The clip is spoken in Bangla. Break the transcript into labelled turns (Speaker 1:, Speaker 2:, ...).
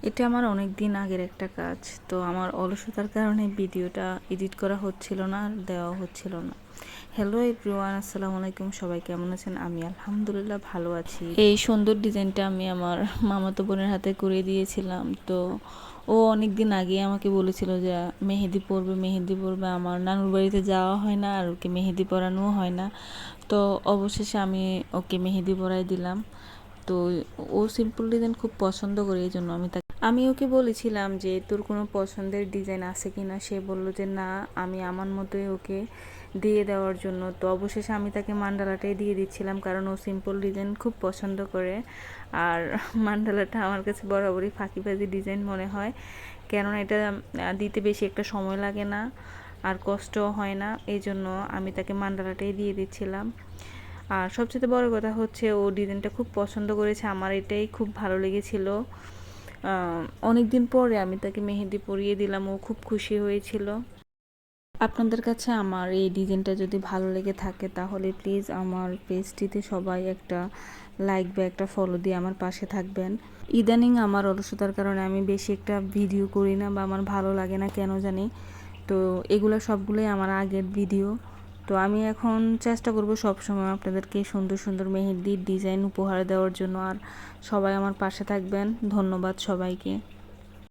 Speaker 1: এটা আমার অনেক দিন আগের একটা কাজ, তো আমার অলসতার কারণে ভিডিওটা এডিট করা হচ্ছিল না, আর দেওয়া হচ্ছিল না। হ্যালো এভরিওয়ান, আসসালামু আলাইকুম। সবাই কেমন আছেন? আমি আলহামদুলিল্লাহ ভালো আছি। এই সুন্দর ডিজাইনটা আমি আমার মামাতো বোনের হাতে করে দিয়েছিলাম। তো ও অনেক দিন আগে আমাকে বলেছিল যে মেহেদি পরবে, মেহেদি পরবে। আমার নানুর বাড়িতে যাওয়া হয় না, আর ওকে মেহেদি পরানোও হয় না। তো অবশেষে আমি ওকে মেহেদি পরাই দিলাম। তো ও সিম্পল ডিজাইন খুব পছন্দ করে, এই জন্য আমি ওকে বলেছিলাম যে তোর কোনো পছন্দের ডিজাইন আছে কি না। সে বলল যে না, আমি আমার মতোই ওকে দিয়ে দেওয়ার জন্য। তো অবশেষে আমি তাকে মান্ডালাটাই দিয়ে দিচ্ছিলাম, কারণ ও সিম্পল ডিজাইন খুব পছন্দ করে। আর মান্ডালাটা আমার কাছে বরাবরই ফাঁকিবাজি ডিজাইন মনে হয়, কেননা এটা দিতে বেশি একটা সময় লাগে না, আর কষ্টও হয় না। এই জন্য আমি তাকে মান্ডালাটাই দিয়ে দিচ্ছিলাম। আর সবচেয়ে বড় কথা হচ্ছে ও ডিজাইনটা খুব পছন্দ করেছে, আমার এটাই খুব ভালো লেগেছিল। অনেক দিন পরে আমি তাকে মেহেদি পরিয়ে দিলাম, ও খুব খুশি হয়েছিল। আপনাদের কাছে আমার এই ডিজাইনটা যদি ভালো লেগে থাকে, তাহলে প্লিজ আমার পেজটিতে সবাই একটা লাইক বা একটা ফলো দিয়ে আমার পাশে থাকবেন। ইদানিং আমার অলসতার কারণে আমি বেশি একটা ভিডিও করি না, বা আমার ভালো লাগে না কেন জানি। তো এগুলো সবগুলোই আমার আগের ভিডিও। তো আমি এখন চেষ্টা করব সবসময় আপনাদেরকে সুন্দর সুন্দর মেহেদির ডিজাইন উপহার দেওয়ার জন্য। আর সবাই আমার পাশে থাকবেন। ধন্যবাদ সবাইকে।